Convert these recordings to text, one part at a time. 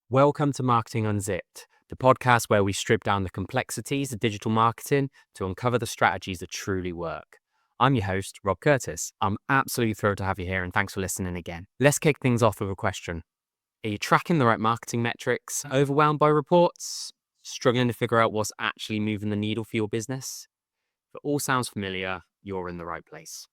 Welcome to Marketing Unzipped, the podcast where we strip down the complexities of digital marketing to uncover the strategies that truly work. I'm your host, Rob Curtis. I'm absolutely thrilled to have you here and thanks for listening again. Let's kick things off with a question. Are you tracking the right marketing metrics? Overwhelmed by reports? Struggling to figure out what's actually moving the needle for your business? If it all sounds familiar, you're in the right place.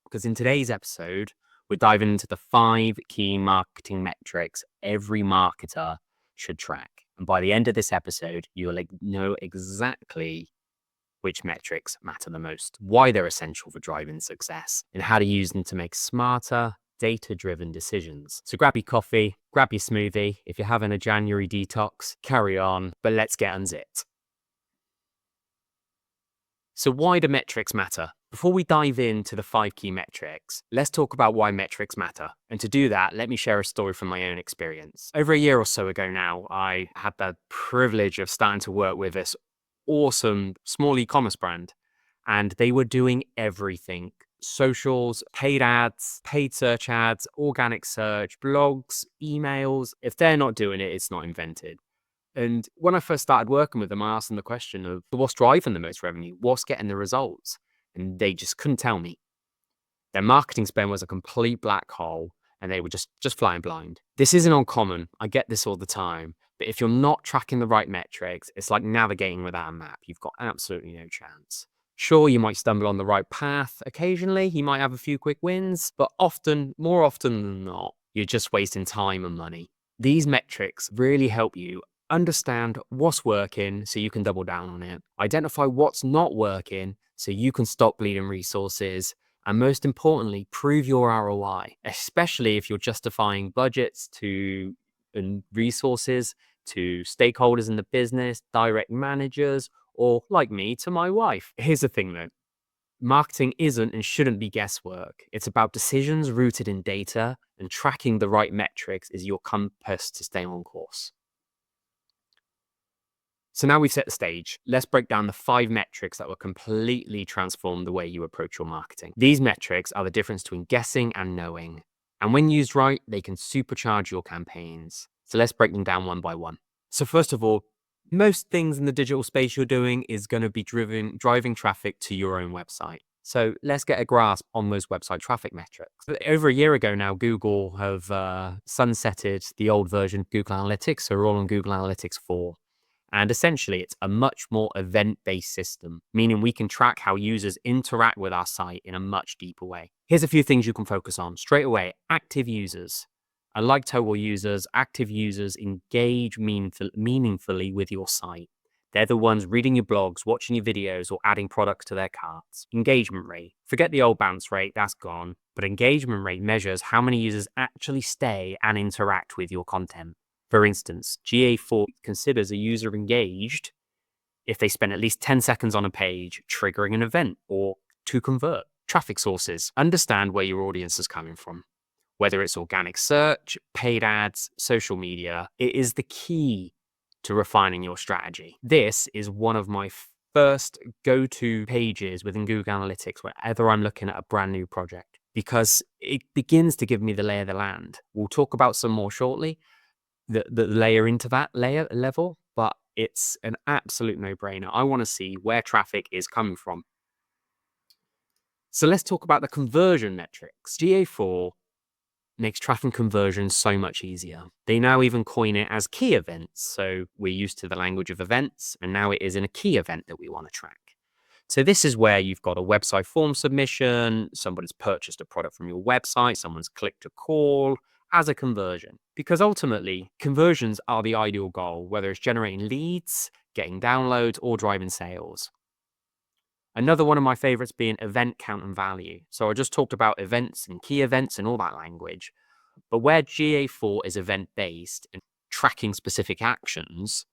Because in today's episode, we're diving into the 5 key marketing metrics every marketer should track. And by the end of this episode, you'll know exactly which metrics matter the most, why they're essential for driving success, and how to use them to make smarter, data-driven decisions. So grab your coffee, grab your smoothie. If you're having a January detox, carry on, but let's get unzipped. So why do metrics matter? Before we dive into the 5 key metrics, let's talk about why metrics matter. And to do that, let me share a story from my own experience. Over a year or so ago now, I had the privilege of starting to work with this awesome small e-commerce brand, and they were doing everything. Socials, paid ads, paid search ads, organic search, blogs, emails. If they're not doing it, it's not invented. And when I first started working with them, I asked them the question of what's driving the most revenue? What's getting the results? And they just couldn't tell me. Their marketing spend was a complete black hole and they were just flying blind. This isn't uncommon. I get this all the time. But if you're not tracking the right metrics, it's like navigating without a map. You've got absolutely no chance. Sure, you might stumble on the right path. Occasionally, you might have a few quick wins, but more often than not, you're just wasting time and money. These metrics really help you understand what's working so you can double down on it. Identify what's not working so you can stop bleeding resources. And most importantly, prove your ROI, especially if you're justifying budgets and resources to stakeholders in the business, direct managers, or like me, to my wife. Here's the thing though. Marketing isn't and shouldn't be guesswork. It's about decisions rooted in data, and tracking the right metrics is your compass to stay on course. So now we've set the stage, let's break down the 5 metrics that will completely transform the way you approach your marketing. These metrics are the difference between guessing and knowing. And when used right, they can supercharge your campaigns. So let's break them down one by one. So first of all, most things in the digital space you're doing is going to be driving traffic to your own website. So let's get a grasp on those website traffic metrics. Over a year ago now, Google have sunsetted the old version of Google Analytics. So we're all on Google Analytics 4. And essentially, it's a much more event-based system, meaning we can track how users interact with our site in a much deeper way. Here's a few things you can focus on. Straight away, active users. Unlike total users, active users engage meaningfully with your site. They're the ones reading your blogs, watching your videos, or adding products to their carts. Engagement rate. Forget the old bounce rate, that's gone. But engagement rate measures how many users actually stay and interact with your content. For instance, GA4 considers a user engaged if they spend at least 10 seconds on a page, triggering an event or to convert. Traffic sources. Understand where your audience is coming from. Whether it's organic search, paid ads, social media, it is the key to refining your strategy. This is one of my first go-to pages within Google Analytics whenever I'm looking at a brand new project, because it begins to give me the lay of the land. We'll talk about some more shortly. The layer into that level, but it's an absolute no-brainer. I want to see where traffic is coming from. So let's talk about the conversion metrics. GA4 makes traffic conversion so much easier. They now even coin it as key events. So we're used to the language of events, and now it is in a key event that we want to track. So this is where you've got a website form submission, somebody's purchased a product from your website, someone's clicked a call, as a conversion. Because ultimately, conversions are the ideal goal, whether it's generating leads, getting downloads, or driving sales. Another one of my favorites being event count and value. So I just talked about events and key events and all that language. But where GA4 is event-based and tracking specific actions,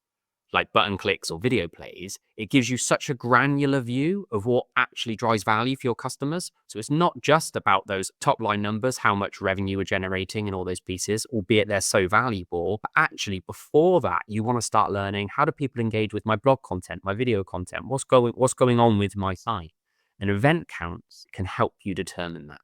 like button clicks or video plays, it gives you such a granular view of what actually drives value for your customers. So it's not just about those top line numbers, how much revenue we're generating and all those pieces, albeit they're so valuable. But actually before that, you want to start learning, how do people engage with my blog content, my video content? What's going on with my site? And event counts can help you determine that.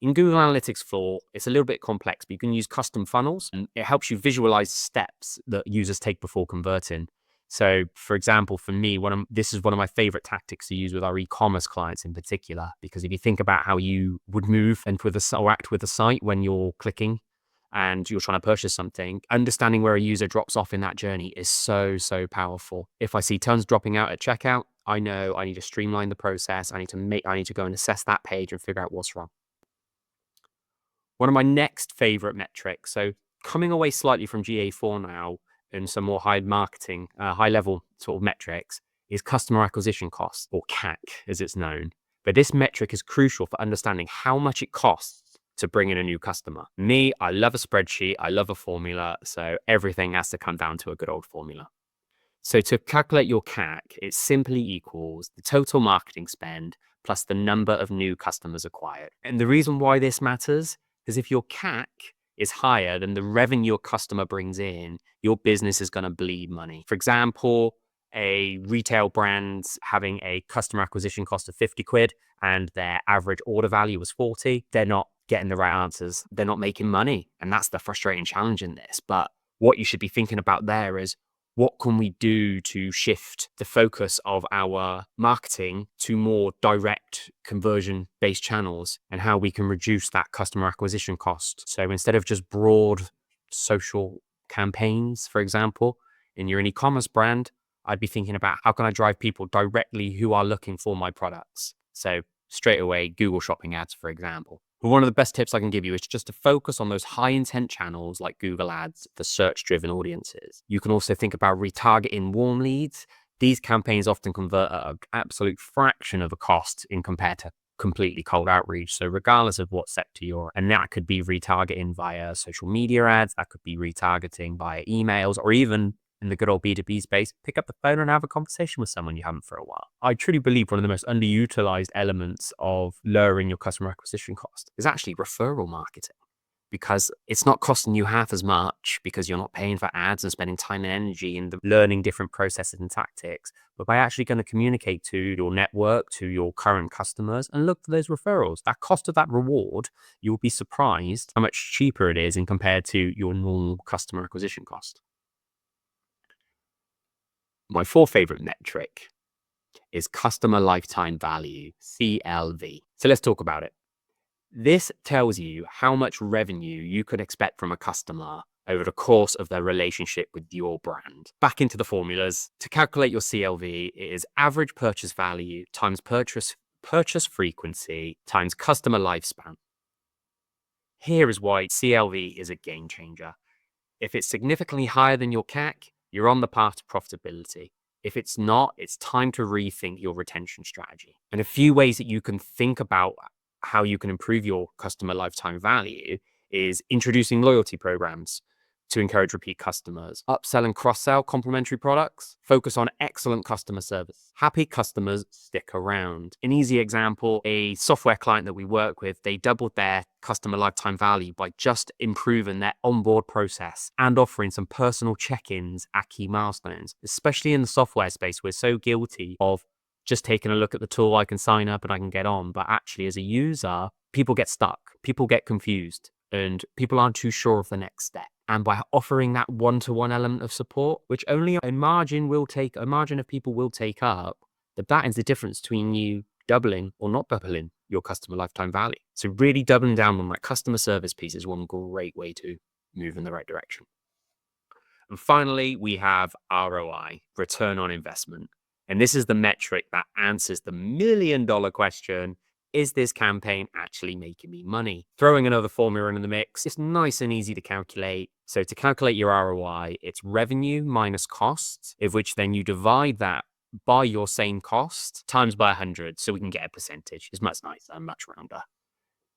In Google Analytics 4, it's a little bit complex, but you can use custom funnels and it helps you visualize steps that users take before converting. So, for example, for me, this is one of my favorite tactics to use with our e-commerce clients in particular, because if you think about how you would move and or act with a site when you're clicking and you're trying to purchase something, understanding where a user drops off in that journey is so, so powerful. If I see tons dropping out at checkout, I know I need to streamline the process. I need to go and assess that page and figure out what's wrong. One of my next favorite metrics, so coming away slightly from GA4 now and some more high level sort of metrics, is customer acquisition cost, or CAC as it's known. But this metric is crucial for understanding how much it costs to bring in a new customer. Me, I love a spreadsheet, I love a formula, so everything has to come down to a good old formula. So to calculate your CAC, it simply equals the total marketing spend plus the number of new customers acquired. And the reason why this matters is if your CAC is higher than the revenue your customer brings in, your business is going to bleed money. For example, a retail brand's having a customer acquisition cost of 50 quid and their average order value was 40, they're not getting the right answers. They're not making money. And that's the frustrating challenge in this. But what you should be thinking about there is, what can we do to shift the focus of our marketing to more direct conversion-based channels and how we can reduce that customer acquisition cost? So instead of just broad social campaigns, for example, in your e-commerce brand, I'd be thinking about how can I drive people directly who are looking for my products? So straight away, Google Shopping ads, for example. But one of the best tips I can give you is just to focus on those high intent channels like Google Ads for search driven audiences. You can also think about retargeting warm leads. These campaigns often convert at an absolute fraction of a cost in compared to completely cold outreach. So regardless of what sector you're in, and that could be retargeting via social media ads, that could be retargeting via emails, or even in the good old B2B space, pick up the phone and have a conversation with someone you haven't for a while. I truly believe one of the most underutilized elements of lowering your customer acquisition cost is actually referral marketing, because it's not costing you half as much because you're not paying for ads and spending time and energy in learning different processes and tactics, but by actually going to communicate to your network, to your current customers, and look for those referrals. That cost of that reward, you'll be surprised how much cheaper it is in compared to your normal customer acquisition cost. My fourth favorite metric is customer lifetime value, CLV. So let's talk about it. This tells you how much revenue you could expect from a customer over the course of their relationship with your brand. Back into the formulas. To calculate your CLV, it is average purchase value times purchase frequency times customer lifespan. Here is why CLV is a game changer. If it's significantly higher than your CAC, you're on the path to profitability. If it's not, it's time to rethink your retention strategy. And a few ways that you can think about how you can improve your customer lifetime value is introducing loyalty programs to encourage repeat customers, upsell and cross-sell complementary products, focus on excellent customer service. Happy customers stick around. An easy example, a software client that we work with, they doubled their customer lifetime value by just improving their onboard process and offering some personal check-ins at key milestones. Especially in the software space, we're so guilty of just taking a look at the tool, I can sign up and I can get on. But actually, as a user, people get stuck, people get confused, and people aren't too sure of the next step. And by offering that one-to-one element of support, which only a margin of people will take up, that is the difference between you doubling or not doubling your customer lifetime value. So really doubling down on that customer service piece is one great way to move in the right direction. And finally, we have ROI, return on investment. And this is the metric that answers the million-dollar question: is this campaign actually making me money? Throwing another formula in the mix, it's nice and easy to calculate. So to calculate your ROI, it's revenue minus costs, of which then you divide that by your same cost times by 100, so we can get a percentage. It's much nicer and much rounder.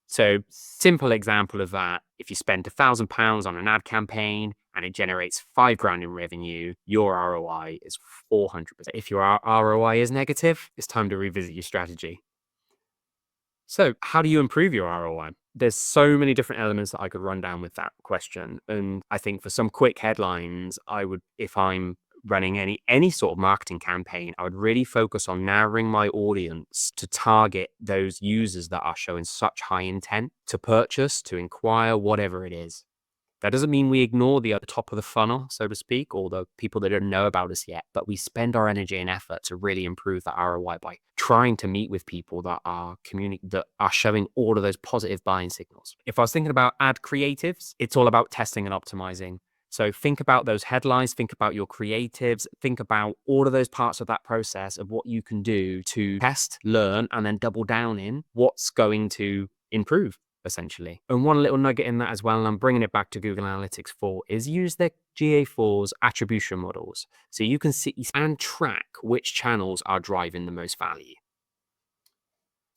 So simple example of that, if you spend £1,000 on an ad campaign and it generates £5,000 in revenue, your ROI is 400%. If your ROI is negative, it's time to revisit your strategy. So how do you improve your ROI? There's so many different elements that I could run down with that question. And I think for some quick headlines, if I'm running any sort of marketing campaign, I would really focus on narrowing my audience to target those users that are showing such high intent to purchase, to inquire, whatever it is. That doesn't mean we ignore the other top of the funnel, so to speak, or the people that don't know about us yet, but we spend our energy and effort to really improve that ROI by trying to meet with people that are that are showing all of those positive buying signals. If I was thinking about ad creatives, it's all about testing and optimizing. So think about those headlines, think about your creatives, think about all of those parts of that process of what you can do to test, learn, and then double down in what's going to improve, essentially. And one little nugget in that as well, and I'm bringing it back to Google Analytics 4, is use their GA4's attribution models. So you can see and track which channels are driving the most value.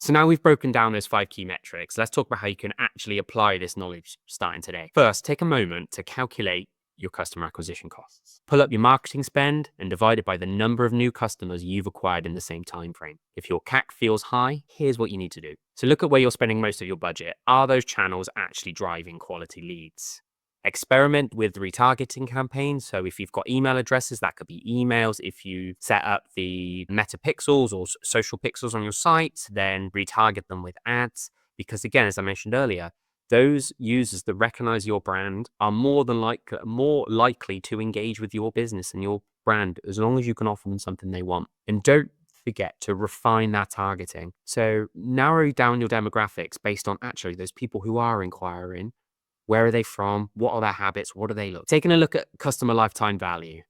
So now we've broken down those 5 key metrics. Let's talk about how you can actually apply this knowledge starting today. First, take a moment to calculate your customer acquisition costs. Pull up your marketing spend and divide it by the number of new customers you've acquired in the same time frame. If your CAC feels high, here's what you need to do. So look at where you're spending most of your budget. Are those channels actually driving quality leads? Experiment with retargeting campaigns. So if you've got email addresses, that could be emails. If you set up the meta pixels or social pixels on your site, then retarget them with ads. Because again, as I mentioned earlier, those users that recognize your brand are more likely to engage with your business and your brand as long as you can offer them something they want. And don't forget to refine that targeting. So narrow down your demographics based on actually those people who are inquiring. Where are they from? What are their habits? What do they look? Taking a look at customer lifetime value.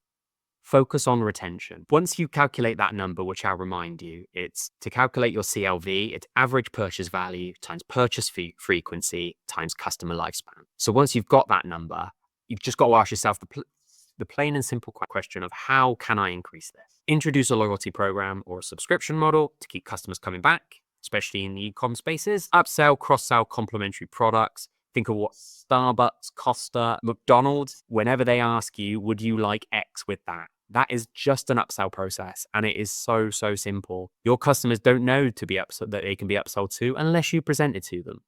Focus on retention. Once you calculate that number, which I'll remind you, it's to calculate your CLV, it's average purchase value times purchase frequency times customer lifespan. So once you've got that number, you've just got to ask yourself the plain and simple question of how can I increase this? Introduce a loyalty program or a subscription model to keep customers coming back, especially in the e-com spaces. Upsell, cross-sell complementary products. Think of what Starbucks, Costa, McDonald's, whenever they ask you, would you like X with that? That is just an upsell process, and it is so simple. Your customers don't know that they can be upsold to unless you present it to them.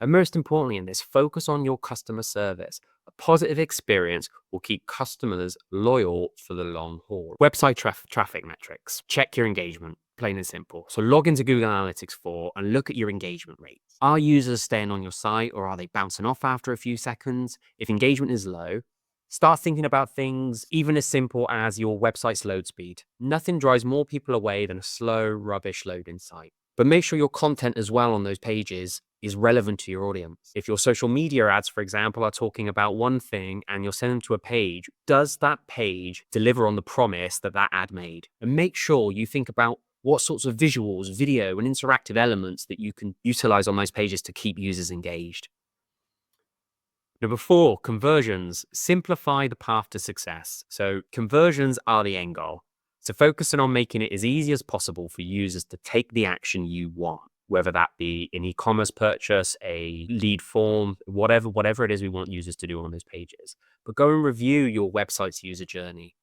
And most importantly in this, focus on your customer service. A positive experience will keep customers loyal for the long haul. Website traffic metrics. Check your engagement, plain and simple. So log into Google Analytics 4 and look at your engagement rates. Are users staying on your site or are they bouncing off after a few seconds? If engagement is low, start thinking about things even as simple as your website's load speed. Nothing drives more people away than a slow, rubbish loading site. But make sure your content as well on those pages is relevant to your audience. If your social media ads, for example, are talking about one thing and you're sending them to a page, does that page deliver on the promise that ad made? And make sure you think about what sorts of visuals, video, and interactive elements that you can utilize on those pages to keep users engaged. Number 4, conversions. Simplify the path to success. So conversions are the end goal. So focusing on making it as easy as possible for users to take the action you want, whether that be an e-commerce purchase, a lead form, whatever it is we want users to do on those pages. But go and review your website's user journey.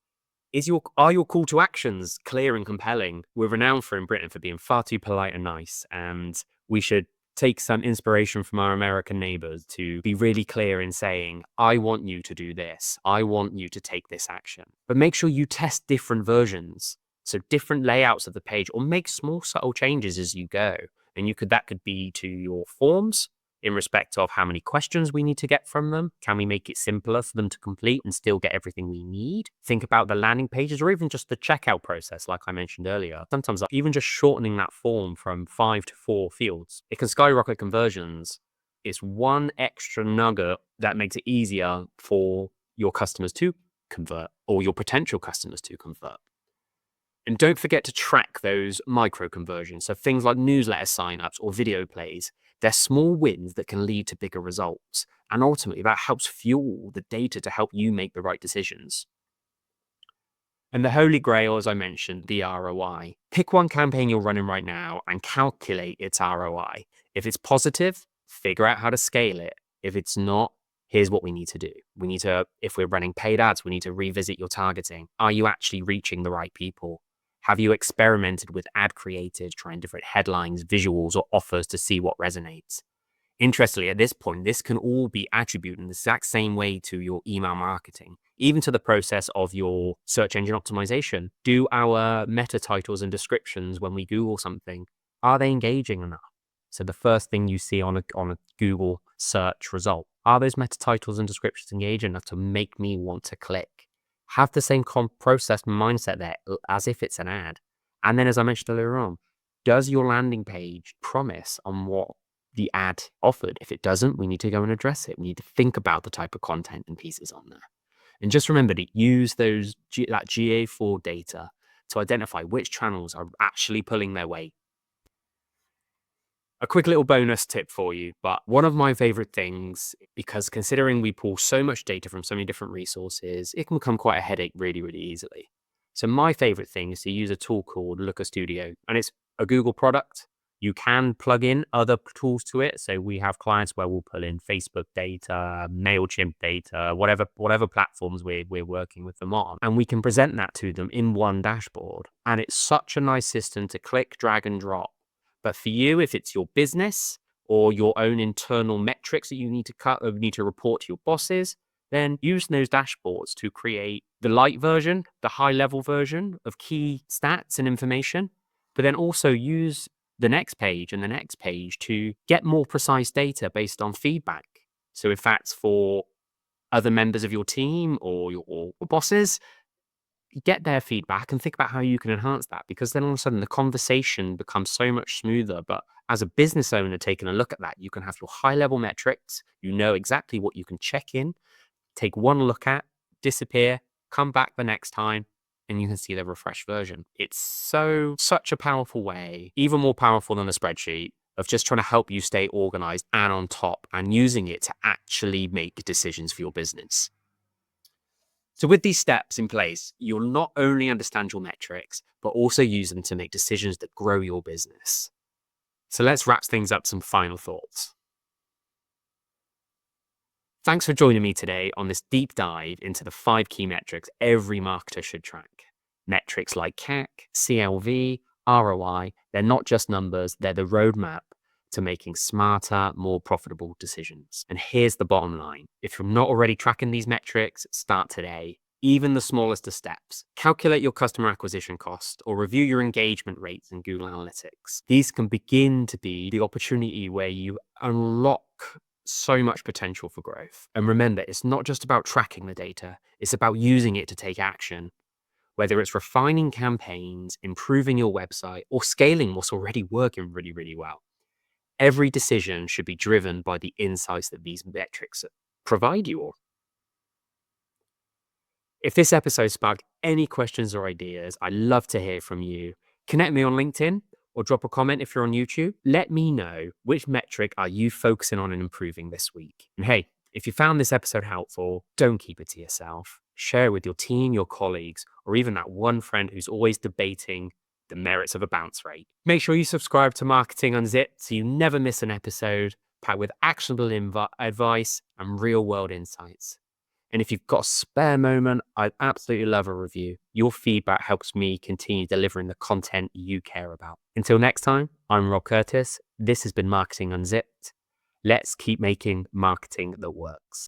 Are your call to actions clear and compelling? We're renowned in Britain for being far too polite and nice, and we should take some inspiration from our American neighbors to be really clear in saying, I want you to do this. I want you to take this action. But make sure you test different versions. So different layouts of the page, or make small subtle changes as you go. And that could be to your forms in respect of how many questions we need to get from them. Can we make it simpler for them to complete and still get everything we need? Think about the landing pages or even just the checkout process, like I mentioned earlier. Sometimes even just shortening that form from 5 to 4 fields, it can skyrocket conversions. It's one extra nugget that makes it easier for your customers to convert or your potential customers to convert. And don't forget to track those micro conversions. So things like newsletter signups or video plays, they're small wins that can lead to bigger results. And ultimately that helps fuel the data to help you make the right decisions. And the holy grail, as I mentioned, the ROI. Pick one campaign you're running right now and calculate its ROI. If it's positive, figure out how to scale it. If it's not, here's what we need to do. If we're running paid ads, we need to revisit your targeting. Are you actually reaching the right people? Have you experimented with ad creatives, trying different headlines, visuals, or offers to see what resonates? Interestingly, at this point, this can all be attributed in the exact same way to your email marketing, even to the process of your search engine optimization. Do our meta titles and descriptions when we Google something, are they engaging enough? So the first thing you see on a Google search result, are those meta titles and descriptions engaging enough to make me want to click? Have the same process mindset there as if it's an ad. And then, as I mentioned earlier on, does your landing page promise on what the ad offered? If it doesn't, we need to go and address it. We need to think about the type of content and pieces on there. And just remember to use that GA4 data to identify which channels are actually pulling their weight. A quick little bonus tip for you, but one of my favorite things, because considering we pull so much data from so many different resources, it can become quite a headache really, really easily. So my favorite thing is to use a tool called Looker Studio, and it's a Google product. You can plug in other tools to it. So we have clients where we'll pull in Facebook data, MailChimp data, whatever platforms we're working with them on. And we can present that to them in one dashboard. And it's such a nice system to click, drag and drop. But for you, if it's your business or your own internal metrics that you need to cut or need to report to your bosses, then use those dashboards to create the light version, the high level version of key stats and information, but then also use the next page and the next page to get more precise data based on feedback. So if that's for other members of your team or your bosses, get their feedback and think about how you can enhance that, because then all of a sudden the conversation becomes so much smoother. But as a business owner taking a look at that, you can have your high level metrics, you know exactly what you can check in, take one look at, disappear, come back the next time, and you can see the refreshed version. It's such a powerful way, even more powerful than a spreadsheet, of just trying to help you stay organized and on top and using it to actually make decisions for your business. So with these steps in place, you'll not only understand your metrics, but also use them to make decisions that grow your business. So let's wrap things up, some final thoughts. Thanks for joining me today on this deep dive into the 5 key metrics every marketer should track. Metrics like CAC, CLV, ROI, they're not just numbers, they're the roadmap to making smarter, more profitable decisions. And here's the bottom line. If you're not already tracking these metrics, start today. Even the smallest of steps. Calculate your customer acquisition cost or review your engagement rates in Google Analytics. These can begin to be the opportunity where you unlock so much potential for growth. And remember, it's not just about tracking the data, it's about using it to take action. Whether it's refining campaigns, improving your website, or scaling what's already working really, really well. Every decision should be driven by the insights that these metrics provide you all. If this episode sparked any questions or ideas, I'd love to hear from you. Connect me on LinkedIn or drop a comment if you're on YouTube. Let me know which metric are you focusing on and improving this week. And hey, if you found this episode helpful, don't keep it to yourself. Share it with your team, your colleagues, or even that one friend who's always debating the merits of a bounce rate. Make sure you subscribe to Marketing Unzipped so you never miss an episode packed with actionable advice and real-world insights. And if you've got a spare moment, I'd absolutely love a review. Your feedback helps me continue delivering the content you care about. Until next time, I'm Rob Curtis. This has been Marketing Unzipped. Let's keep making marketing that works.